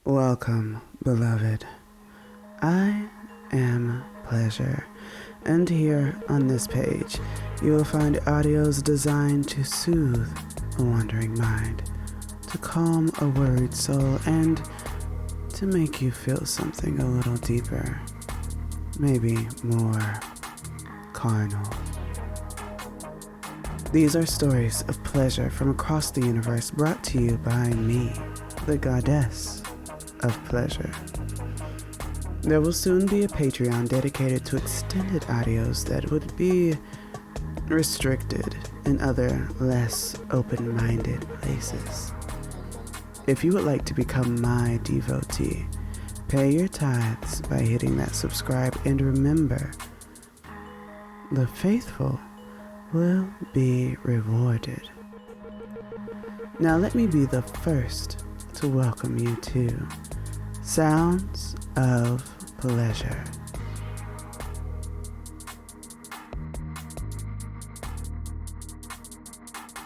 Welcome, beloved. I am Pleasure, and here on this page, you will find audios designed to soothe a wandering mind, to calm a worried soul, and to make you feel something a little deeper, maybe more carnal. These are stories of pleasure from across the universe brought to you by me, the goddess of pleasure. There will soon be a Patreon dedicated to extended audios that would be restricted in other, less open-minded places. If you would like to become my devotee, pay your tithes by hitting that subscribe, and remember, the faithful will be rewarded. Now let me be the first to welcome you to Sounds of Pleasure.